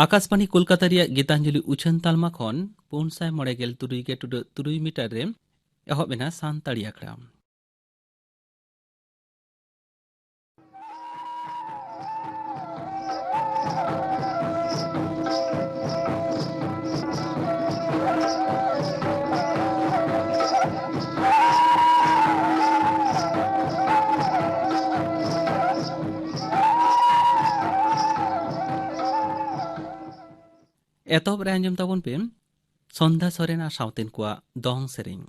आकाशवाणी कोलकाता रिया गीतांजलि उछन तालमा खन 493.3 मीटर रे एहब एना सानताड़ी आखड़ा। एतहब रे आंजम ताबन पे सन्ध्या सोरेन आ सावतेन कोआ दong सेरेंग।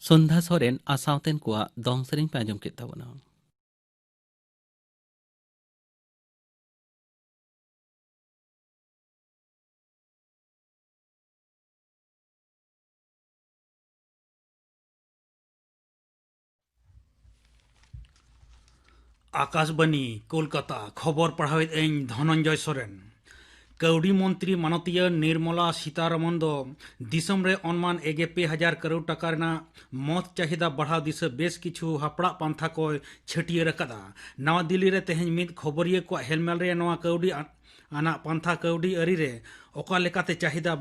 सन्ध्या सोरेन आ सावतेन कोआ दong सेरेंग पे आंजम केत ताबोना। आकाशबाणी कोलकाता खबर पढ़ावेद एन धनंजय सोरेन कौड़ी मंत्री मानतीय निर्मला सीतारमन दो दिसम रे अनुमान एगे 2,000 करोड़ टाका रेना मत चाहिदा बढ़ाव दिस बेस किछु हपड़ा पंथा को छटियर रखदा नवा दिल्ली रे तेहन मिद खबरिया को हेलमेल रे नवा कौड़ी आना पंथा कौड़ी अरी रे ओका लेकाते चाहिदा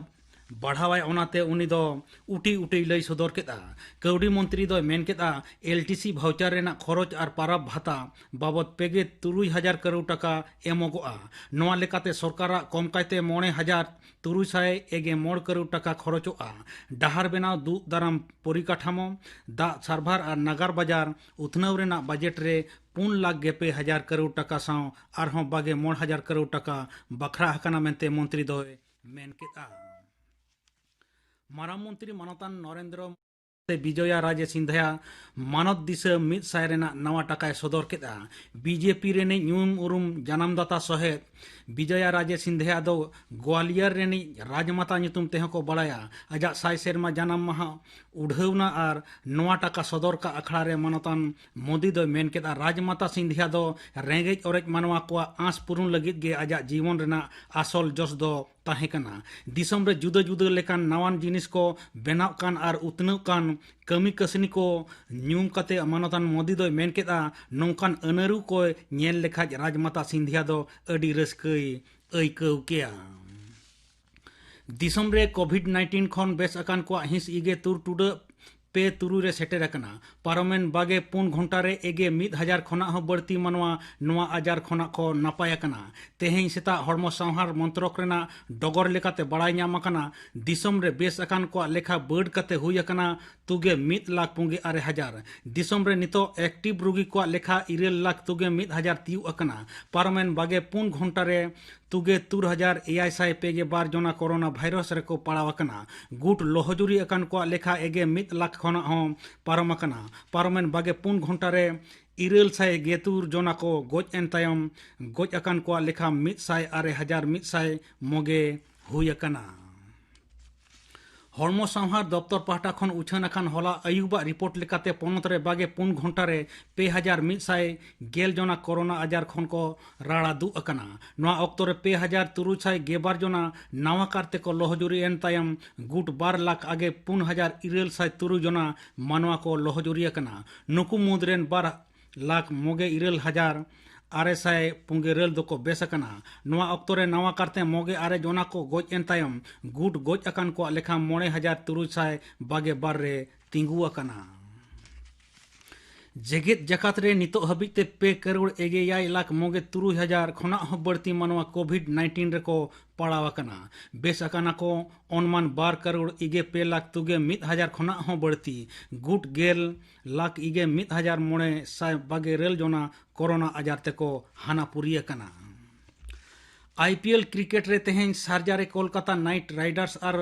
बढ़ावाय ओनाते उनी दो उटी उटी लई सदर केदा कौड़ी मंत्री दो मेन केदा एलटीसी भाउचार रेना खरच और पाराब भाता बाबद पेगे 3,000 करोड़ टाका एमोगोआ नवा लेकाते सरकारा कम कायते 9,300 एगे 9 करोड़ टाका खरचोआ डाहार बेनाव दु दाराम परिकाठामो दा सार्भार और नगर बाजार उतनव रेना बजेट रे 4,90,000 करोड़ टाका साव आरहों बागे 9,000 करोड़ टाका बखरा हकाना मेनते मंत्री दो मेन केदा माराम मंत्री मानतान नरेंद्र विजया राजे सिंधिया मानत दिशा मिद सायरेना नवा टाकाय सदर केदा बीजेपी रेनी न्यूम उरुम जन्मदाता सहेत विजया राजे सिंधिया दो ग्वालियर रेनी राजमाता ᱧᱩᱛᱩᱢ तेह को बड़ाया आजा साय सेरमा जन्म माहा उड़ावना और नवा टाका सदर का अखड़ा रे मानतान मोदी दो मेन केदा राजमाता सिंधिया दो रेंगेज ओरेज मानवा को आस पुरुन लगित गे आजा जीवन रेना आसल जस दो ताहेकना दिसम रे जुदा जुदा लेकान नवान जिनिस को बेनाव कान और उतनव कान कमी कसनी को ᱧᱩᱢ कते मानतान मोदी दो मेन केदा नौकान अनरु को ñेल लेखाज राजमाता सिंधिया दो अडी रस्कई अइकव केया दिसम रे कोविड-19 खन बेस अकान को हिंस इगे तुर टुडा पे तुरु रे सेटेर अकना पारमेन बागे 4 घंटा रे एगे 1,000 खना हो बढ़ती मनवा नवा आजार खना को नापाय अकना तेहें सेता हड़मो संहार मंत्रक रेना डगर लेकाते बड़ाय ᱧᱟᱢ अकना दिसम रे बेस अकान को लेखा बर्ड कते हुई अकना तुगे 1,04,000 दिसम रे नितो एक्टिव रोगी को लेखा 9,00,000 तुगे 1,000 तियु अकना पारमेन बागे 4 घंटा रे तुगे 3,952 जना कोरोना भाइरस रे को पड़ाव अकना गुट लोहजुरी अकन को लेखा एगे 1,00,000 खना हो पारम अकना पारमेन बागे 4 घंटा रे 9,000 जना को गोज एन तायम गोज अकन को लेखा 1,06,100 मोगे हुई अकना हड़मो संहार दफ्तर पाहटा खन उछन अखान होला अयुबा रिपोर्ट लेकाते पनत रे बागे 4 घंटा रे 2,100 जना कोरोना आजार खन को राड़ा दु अकना नवा अक्तो रे 2,312 जना नवा कारते को लोहजुरी एन तायम गुट 12 लाख आगे 4,903 जना मानवा को लोहजुरी अकना नुकु मुदरेन 12 लाख मोगे 9,000 RSI पुंगेरल दो को बेसकना नवा अक्तोरे नवा करते मोगे आरे जोना को गोज एन तायम गुट गोज अकन को लेखा 9,322 रे तिंगु अकना जेगेत जकात रे नितो हबिते 2 करोड़ 1 लाख मोगे 3,000 खना हो बढ़ती मनवा कोविड-19 रे को पड़ाव अकना बेस अकना को अनुमान 12 करोड़ 2 लाख तुगे 1,000 खना हो बढ़ती गुट 1 लाख 1,922 जना कोरोना आजार ते को हानापुरी अकना IPL क्रिकेट रे तेहें सारजा रे कोलकाता नाइट राइडर्स और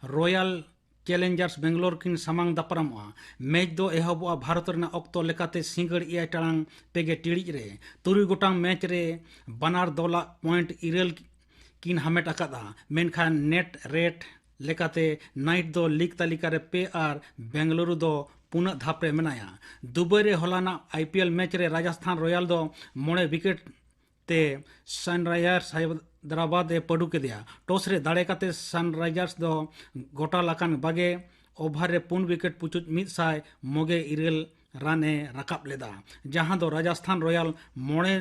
रॉयल चैलेंजर्स बेंगलोर किन सामांग दापरामोआ मैच दो एहबोआ भारत रेना अक्तो लेकाते सिंगड़ 9 टांग पेगे टिड़िज रे 3 गोटांग मैच रे बनार 2 लाख पॉइंट इरेल किन हमेट अकादा मेनखान नेट रेट लेकाते नाइट दो लीग तालिका रे पे और बेंगलुरु दो पुना धापरे मेनाया दुबई रे होलाना IPL मैच रे राजस्थान रॉयल दो 9 विकेट ते सनराइजर्स हैदराबाद ए पड़ू के दिया टॉस रे दाड़े काते सनराइजर्स दो गोटा लाकान बागे ओवर रे 4 विकेट पुचुज 100 मोगे इरेल रन ए रकाब लेदा जहां दो राजस्थान रॉयल 9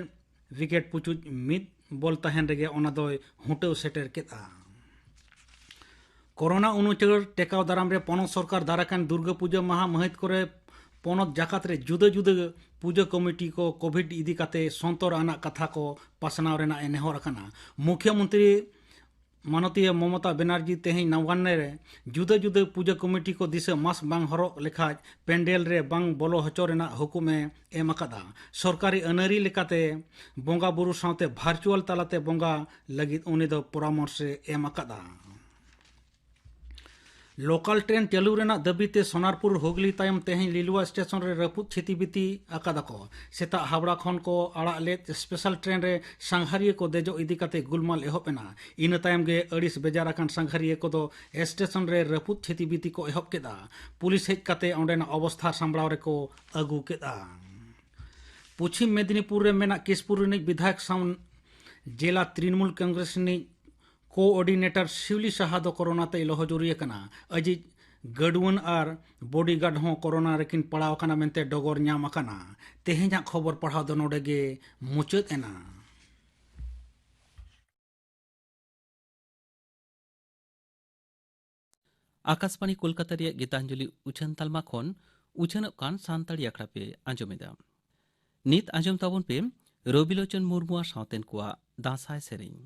विकेट पुचुज 1 बॉल तहन रेगे ओना दो हुटो सेटर केदा कोरोना अनुचर टेकाव दाराम रे पनत सरकार दाराकान दुर्गा पूजा महा महित करे पनत जाकात रे जुदा जुदा पूजा कमिटी को कोविड इदी काते संतर आना कथा को पासनाव रेना एनेहर अकना मुख्यमंत्री मानतीय ममता बनर्जी तेहें नवान्ने रे जुदा जुदा पूजा कमिटी को दिशा मास बांग हरो लेखा पेंडेल रे बांग बोलो हचो रेना हुकुमे एम अकदा सरकारी अनरी लेकाते बोंगा बुरु सावते वर्चुअल तालाते बोंगा लगित उनी दो परामर्श एम अकदा लोकल ट्रेन चालू रेना दबीते सोनारपुर हुगली तायम तेहें लिलुआ स्टेशन रे रपुत छितिबिति अकादा को सेता हावड़ा खन को आड़ा ले स्पेशल ट्रेन रे संघारिया को देजो इदी काते गुलमाल एहबेना इन तायम गे अड़िस बेजार अकान संघारिया को दो स्टेशन रे रपुत छितिबिति को एहब केदा पुलिस हेज काते ओंडेना अवस्था सांभळाव रे को अगु केदा पश्चिम मेदिनीपुर रे मेना केशपुर रिनिज विधायक साव जिला तृणमूल कांग्रेस रिनिज कोऑर्डिनेटर शिवली साहा दो कोरोना ते लहजुरी कना अजी गडवन और बॉडीगार्ड हो कोरोना रेकिन पड़ाव कना मेनते डगर ᱧᱟᱢ अकना तेहेजा खबर पढ़ाव दो नोडे गे मुचाद एना। आकाशवाणी कोलकाता रे गीतांजलि उछन तालमा खन उछनक कान सानताड़ी आखड़ा पे आंजमेदा नित आंजम ताबन पे रबिलोचन मुर्मुआ सावतेन कुआ दासाय सेरेंग।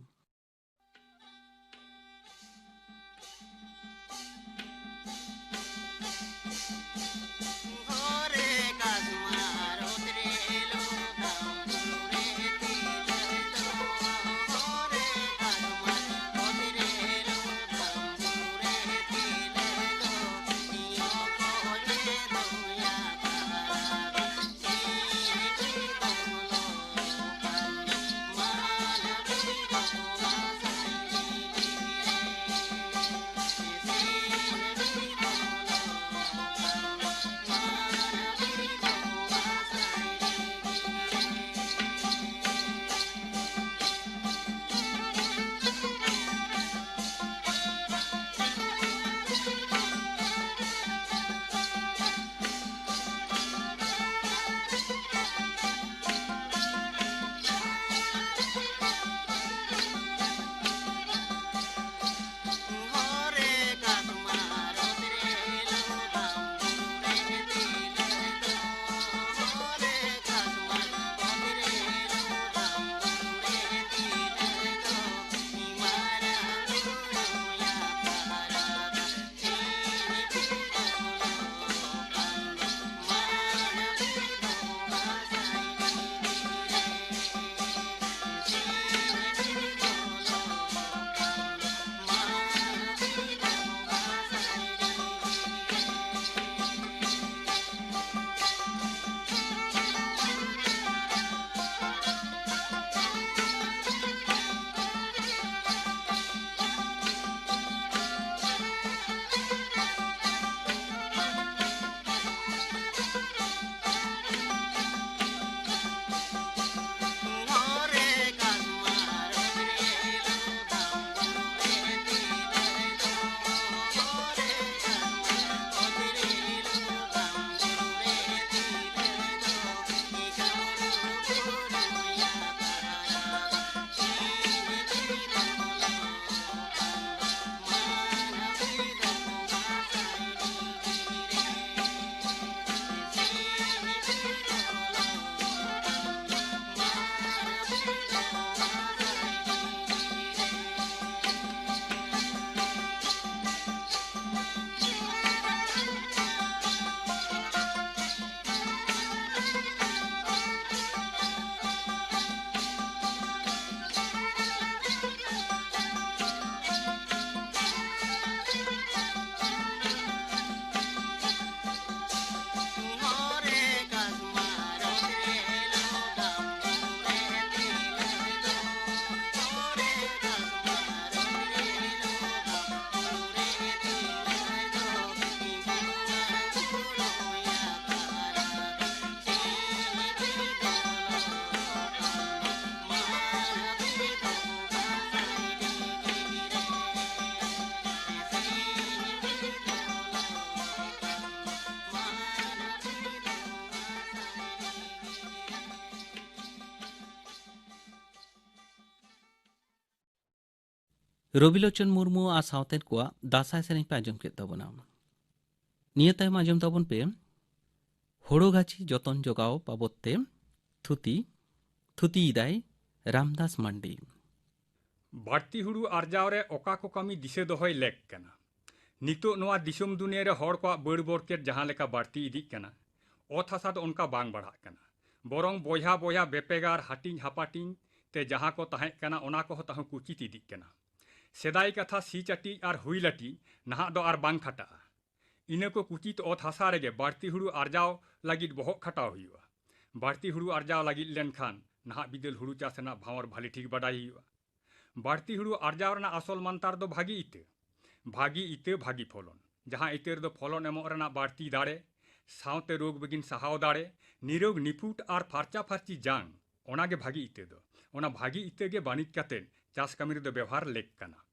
रबिलोचन मुर्मू आ सावतेन कुआ दासाय सेरेंग पे आंजम केद ताबोना निया तायम आंजम ताबोन पे होड़ो गाछी जतन जोगाओ बाबदते थुती इदाय रामदास मांडी। बाड़ती हुड़ू आर्जाव रे ओका को कमी दिशे दोहय लेक कना नितो नोआ दिसम दुनिया रे हड़ को बड़ बरकेट जहां लेका बाड़ती इदिक कना ओत हासा दो उनका बांग बढ़ा कना बरंग बोया बोया बेपेगार हाटिंग हापाटिंग ते जहां को ताहें कना ओना को ताहु कुचित इदिक कना सेदाई कथा सी चाटी और हुईलाटी नहा दो और बांग खाटा इना को कुचित ओत हासा रेगे बाड़ती हुड़ू आर्जाव लगिद बहुत खाटाव हुआ बाड़ती हुड़ू आर्जाव लगिद लेनखान नहा बिदल हुड़ू चासना भावर भाली ठीक बडाई हुआ बाड़ती हुड़ू आर्जाव रना आसल मानतार दो भागी इते भागी फलन जहां इते दो फलन एमो रना बाड़ती दाड़े सावते रोग बेगिन सहाव दाड़े निरोग निपुट और फार्चा फार्ची जांग ओनागे भागी इते दो ओना भागी इते गे बानिज काते चाष कामी रे दो व्यवहार लेक कना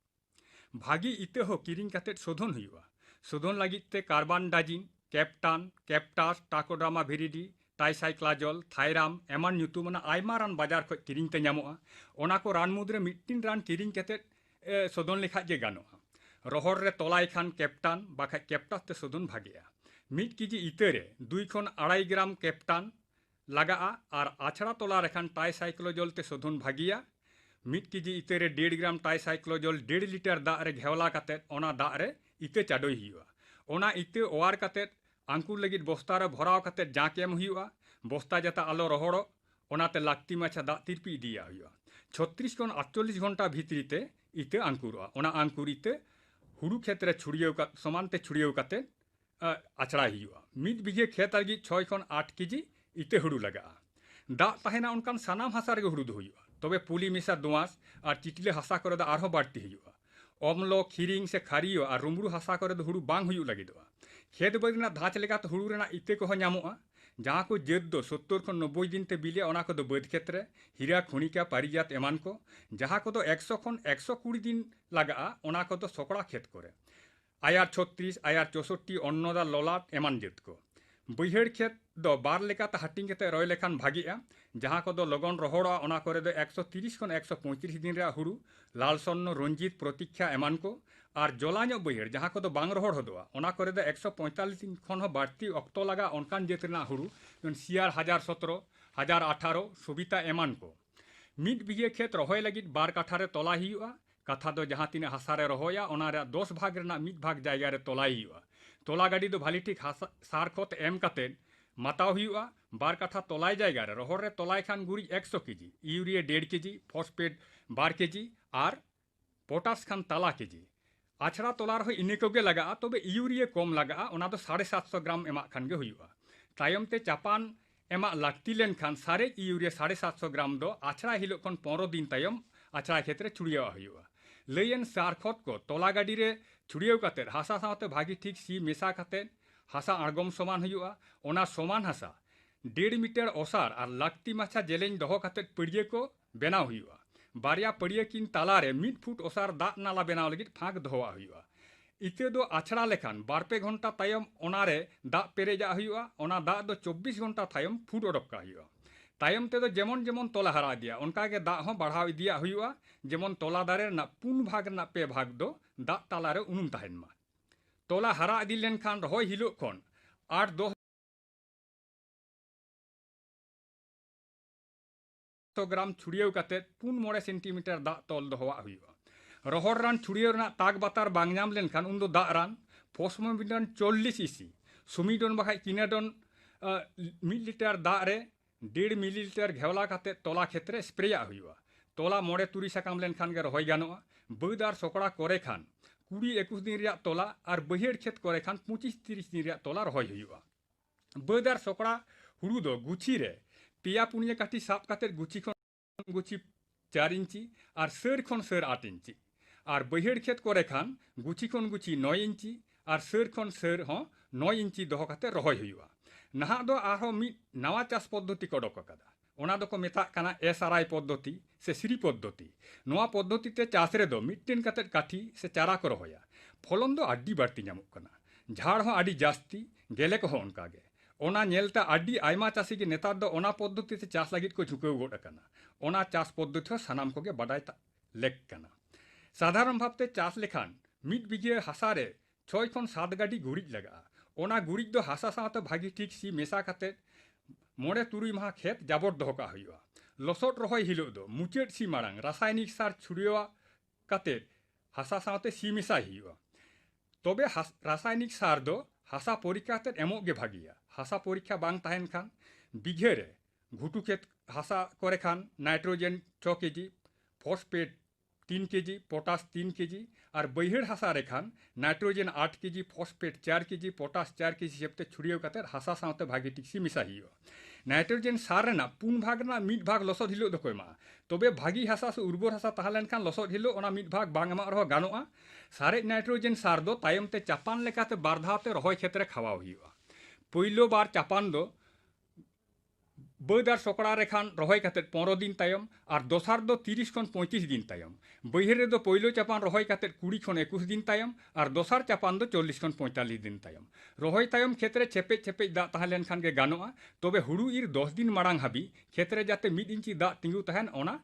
भागी इते हो किरिंग काते शोधन हुआ शोधन लागित ते कार्बन डाजिन कैप्टान कैप्टास टाकोड्रामा भिरिडी टाइसाइक्लाजल थायराम एमान ᱧᱩᱛᱩᱢᱟᱱ आयमा रान बाजार खो किरिंग ते ᱧᱟᱢᱚᱜᱼᱟ ओना को रान मुद्रे मिट्टिन रान किरिंग काते शोधन लेखा जे गानोआ रोहर रे तोलाय खान कैप्टान बाखा कैप्टास ते शोधन भागेआ मिट केजी इते रे 2 खन 2.5 ग्राम कैप्टान लागा और आछड़ा तोला रेखान टाइसाइक्लोजल ते शोधन भागिया मिट केजी इते रे 1.5 ग्राम टाइसाइक्लोजल 1.5 लिटर दाग रे घेवला काते ओना दाग रे इते चाडोय हुआ ओना इते ओवार काते आंकुर लगित बस्ता रे भराव काते जांक एम हुआ बस्ता जाता आलो रहोड़ो ओनाते लाक्ति माछा दाग तिरपी इदिया हुआ 36 खन 48 घंटा भीतरी ते इते अंकुरवा ओना अंकुर इते हुड़ू खेत रे छुड़ियो का समान ते छुड़ियो काते आछड़ा हुआ मिद बिघे खेत लगी 6 खन 8 केजी इते हुड़ू लगा दाग तहेना उनकान सानाम हासा रे हुड़ू दो हुआ तबे पुली मिसा दोआस और चिटले हासा करे दो आरहो बाड़ती हुआ अम्लो खिरिंग से खारियो और रुमरू हासा करे दो हुड़ू बांग हुयु लगिदोआ खेत बदना धाच लेगा तो हुड़ू रेना इते को ᱧᱟᱢᱚᱜᱼᱟ जहाँ को जेद दो 70 खन 90 दिन ते बिले ओना को दो बद खेत रे हीरा खनिका पारिजात एमान को जहाँ को दो 100 खन 120 दिन लगा ओना को दो सकड़ा खेत करे आयार 36 आयार 64 अन्नदा ललाट एमान जेत को बैहड़ खेत दो बार लेकाते हाटिंग केते रय लेखान भागीआ जहाँ को दो लगन रहोड़ा ओना करे दो 130 खन 135 दिन रे हुड़ू लाल सन्न रंजित प्रतीक्षा एमान को और जलाño बैहड़ जहाँ को दो बांग रहोड़ होदोआ ओना करे दो 145 दिन खन हो बाड़ती अक्तो लगा ओनकान जेत रेना हुड़ू सियार 1017 1018 सुबिता एमान को मिड बिघे खेत रहोय लगित बार काठा रे तोला हुआ कथा दो जहाँ तीन हासा रे रहोया ओना रे 10 भाग रेना मिड भाग जायगा रे तोला हुआ तोला गाड़ी दो भाली ठीक सार खत एम काते माताव हुआ बार काठा तोलाय जायगा रे रोहर रे तोलाय खान गुरी 100 KG urea 1.5 KG phosphate 12 KG और पोटास खान तला केजी आछड़ा तोला रहो इने कोगे लगा तबे यूरिया कम लगा ओना दो 750 ग्राम एमा खान गे हुआ तायम ते चापान एमा लागती लेन खान सारे यूरिया 750 ग्राम दो आछड़ा हिलो खन 15 दिन तायम आछड़ा क्षेत्र छुड़िया हुआ लयन सार खत को तोला गाड़ी रे छुड़िया काते हासा सावते भागी ठीक सी मेसा काते हासा आड़गम समान हुआ ओना समान हासा 1.5 मीटर ओसार और लाक्ति माछा जेलें दोहो काते पड़िए को बेनाव हुआ बारिया पड़िए किन तालारे 1 फुट ओसार दाग नाला बेनाव लगित फाँक दोहोआ हुआ इते दो आछड़ा लेखान 2-3 घंटा तायम ओनारे दाग पेरेजा हुआ ओना दाग दो 24 घंटा तायम फुट ओडका हुआ तायम ते दो जेमन जेमन तोला हरा दिया उनका के दाग हो बढ़ाव इदिया हुआ जेमन तोला दारे ना 4 भाग ना 2 भाग दो दाग तालारे उनुम ताहेन मा तोला हरा इदी लेन खान रहोय हिलो खन 8-10 ग्राम छुड़ियो काते 4-9 सेंटीमीटर दाग तोल दोहोआ हुआ रोहर रान छुड़ियो रना ताग बातार बांग नाम लेन खान उन दो दाग रान फॉस्फोमिडन 40 इसी सुमिडन बखाय किनाडन 1 लिटर दाग रे 1.5 मिलीलीटर घेवला काते तोला क्षेत्र स्प्रेया हुआ तोला 9-3 साकाम लेन खान गे रहोय गानोआ बद और सकड़ा करे खान 20-21 दिन रिया तोला और बैहड़ खेत करे खान 25-30 दिन रिया तोला रहोय हुआ बद और सकड़ा हुड़ू दो गुछी रे पिया पुनिया काटी साप काते गुछी खन गुछी 4 इंची और सर खन सर 8 इंची और बैहड़ खेत करे खान गुछी खन गुछी 9 इंची और सर खन सर हो 9 इंची दोहो काते रहोय हुआ नहा दो आरो मी नवा चाष पद्धति को डोक कदा ओना दो को मेता काना एसआरआई पद्धति से श्री पद्धति नवा पद्धति ते चाष रे दो मिट्टेन काते काठी से चारा को रहोया फलन दो आडी बाड़ती ᱧᱟᱢᱚᱜ कना झाड़ हो आडी जास्ती गेले को उनका गे ओना नेलता आडी आयमा चाषी के नेतार दो ओना पद्धति से चाष लगित को झुकाव गोड कना ओना चाष पद्धति हो सानाम को गे बाडाय लेक कना साधारण भावते चाष लेखान मिट बिघे हासा रे 6 खन 7 गाड़ी गुरिज लगा ओना गुरिज दो हासा सावते भागी ठीक सी मेसा काते 9-3 माह खेत जाबोर दोहोका हुआ लसोट रहोय हिलो दो मुचेट सी मारांग रासायनिक सार छुड़िया काते हासा सावते सी मेसा हुआ तबे रासायनिक सार दो हासा परीक्षा ते एमोग गे भागिया हासा परीक्षा बांग ताहेन खान बिघे रे घुटू खेत हासा करे खान nitrogen 6 kg phosphate 3 kg potash 3 kg और बैहड़ हासा रे खान nitrogen 8 kg phosphate 4 kg potash 4 kg सेप्ते छुड़ियो काते हासा सावते भागी ठीक सी मिसा हियो नाइट्रोजेन सार रेना 4 भाग ना 1 भाग लसोद हिलो दो कोयमा तबे भागी हासा से उर्वर हासा ताहलेन खान लसोद हिलो ओना 1 भाग बांग मा रहो गानोआ सारे नाइट्रोजेन सार दो तायम ते चापान लेकाते बारधावते रहोय क्षेत्र खावा हुआ पहलो बार चापान दो बदार सकड़ा रेखान रही काते 15 दिन तायम और दोसार दो 30 खन 35 दिन तायम बहिरे दो पहलो चापान रही काते 20 खन 21 दिन तायम और दोसार चापान दो 40 खन 45 दिन तायम रही तायम क्षेत्र चेपे चेपे दा तहलेन खान के गानोआ तबे हुड़ू इर 10 दिन माड़ांग हाबी क्षेत्र जाते 1 इंची दा तिंगु तहन ओना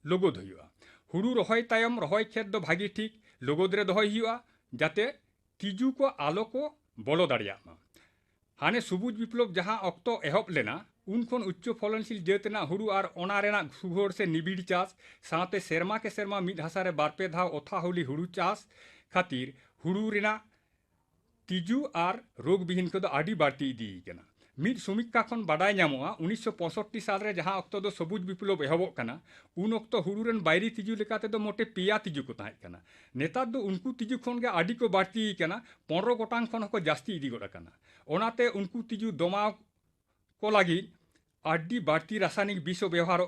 लोगोद हुआ हुड़ू रही तायम रही खेत दो भागी ठीक लोगोद रे दहय हुआ जाते तिजू को आलो को बोलो दाड़िया हाने सबुज विप्लव जहाँ अक्तो एहब लेना उन उच्च फलनशील जेतना हुड़ू और ओना सुघोर से निबिड़ चाष साथे सेरमा के सेरमा मिद हासारे बारपे धाव ओथा होली हुड़ू चाष खातिर हुड़ू रेना तिजू और रोग बिहीन को आड़ी बाड़ती इदी कना मिद समीक्षा खन बाडाय नामोआ 1965 साल रे जहाँ अक्तो दो सबुज विप्लव एहबोग कना उन अक्तो हुड़ू रेन बायरी तिजू लेकाते दो मोटे पेया तिजू को ताहें कना नेतार दो उनको तिजू खन के आड़ी को बाड़ती कना 15 गोटांग खन को जास्ती इदी गोड़ा कना ओनाते उनको तिजू दमा को लगी आड़ी बाड़ती रासायनिक विष व्यवहार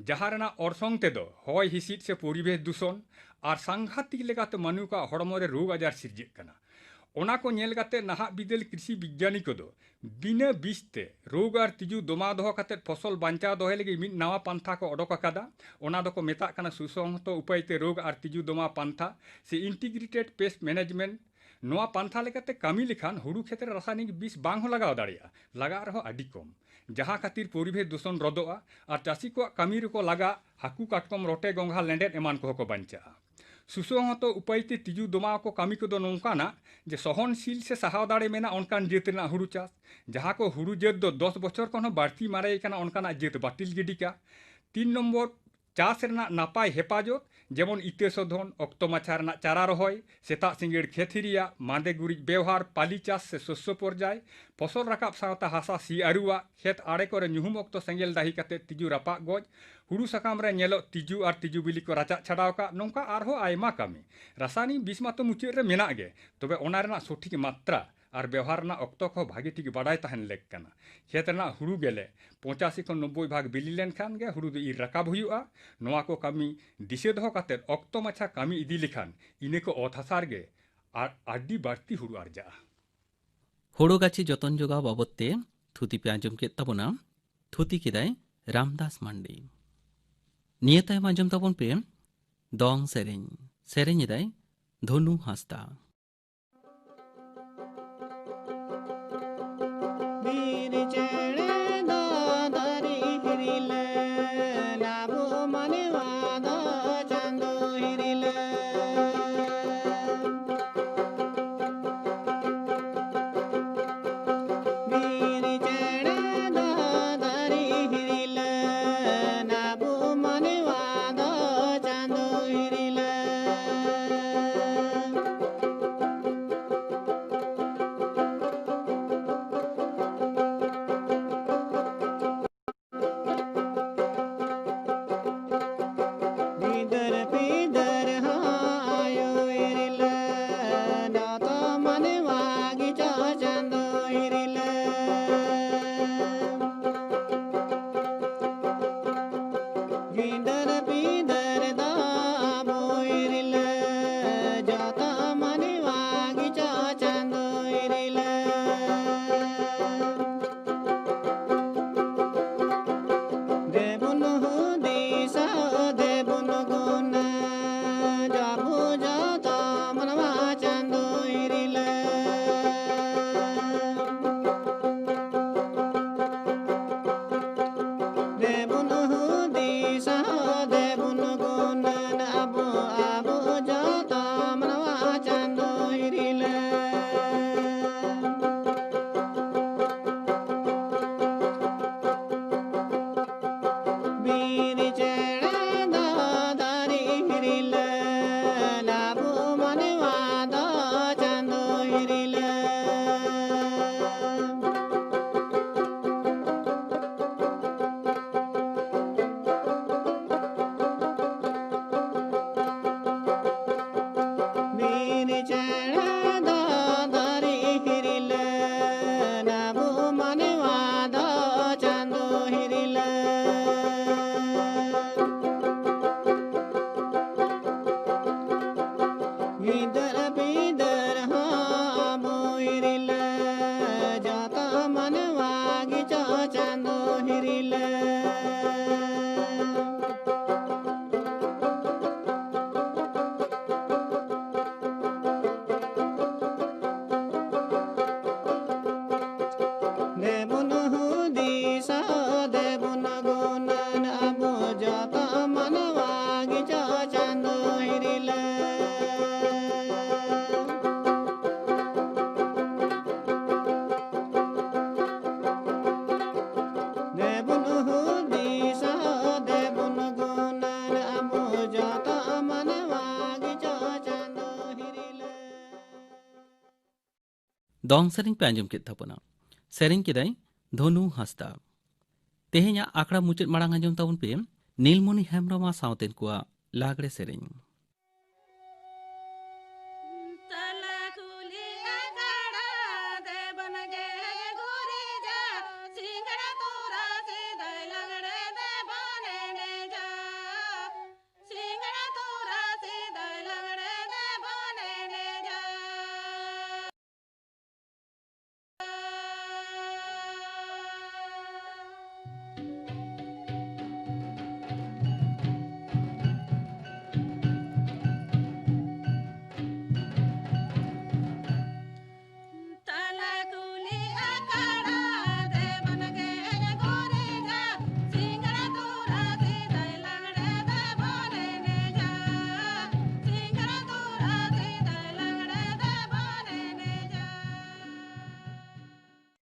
जहाँ अरसंग तेदो हय हिसिद से परिवेश दूषण और सांघातिक लेकाते मानु का हड़मोरे रोग आजार सिरजे कना ओना को नेल काते नाहा बिदेल कृषि विज्ञानी को दो बिना बिस्ते रोग और तिजू दमा दो काते फसल बांचा दोहे लगी मिद नावा पंथा को ओडोक अकादा ओना दो को मेता कना सुसंहत उपायते रोग और तिजू दमा पंथा से इंटीग्रेटेड पेस्ट मैनेजमेंट नोआ पंथा लेकाते कामी लेखान हुड़ू क्षेत्र रासायनिक विष बांग हो लगाव दाड़िया लगा रहो आड़ी कम जहाँ खातिर परिवेश दूषण रदोआ और चाषी को कामी को लगा हाकू काटकम रोटे गंगा लेंडेट एमान को बांचा सुसंहत उपायते तिजू दमा को कामी को नौकाना जे सहनशील से सहाव दाड़े मेना अनकान जेत रेना हुड़ू चाष जहाँ को हुड़ू जेत दो 10 बछर खन बाड़ती मारे काना अनकाना जेत बातिल गिडी का 3 नम्बर चाष रेना नापाय हेफाजत जेमन इते शोधन अक्तो माछा रेना चारा रहय सेता सिंगेड़ खेत हिरिया मांदे गुरिज व्यवहार पाली चाष से शस्य पर्याय फसल राकाब सावता हासा सी आरुआ खेत आड़े करे ñuhum अक्तो सेंगेल दाही काते तिजू रापा गज हुड़ू साकाम रे नेलो तिजू और तिजू बिली को राचा छाड़ाव का नौका आरहो आयमा कामी रासायनिक विष मातो मुचाद रे मेना गे तबे ओना रेना सठिक मात्रा और व्यवहार ना अक्तो को भागी ठीक बाडाय तहन लेक कना खेत ना हुड़ू गेले 85 खन 90 भाग बिली लेन खान गे हुड़ू दो इ राकाब हुआ नोआ को कामी दिसे दो काते अक्तो माछा कामी इदी लिखान इने को ओथ हासार गे और आडी बाड़ती हुड़ू आरजा हुड़ो गाछी जतन जोगाव बाबदते थुति पे आंजम के तबना थुति केदाय रामदास मांडी निये तायम आंजम तबन पे दong सेरेñ एदाय धनु हांसदा वीर चढ़े दादरी हिरिले नाभो मनवाद चांदो हिरिले वीर चढ़े Dadri हिरिले नाभो मनवाद Chando हिरिले Bidar bidar hayo irile nato mane wagi chando irile Bidar bidar da bo irile jata mane wagi chando irile Devun hudisa devun guna jabu jata manwa chando irile devun hudisa devun guna abu abu jata manwa chando irile वीर चढ़े दादरी हिरिले नाभो मनवाद चांदो हिरिले दौंग सेरिंग पे आंजम केद ताबोना सेरिंग केदाई धनु हांसदा तेहेኛ आकड़ा मुचाद माड़ांग आंजम ताबोन पे नीलमणि हेम्ब्रम सावतेन कुआ लागड़े सेरिंग।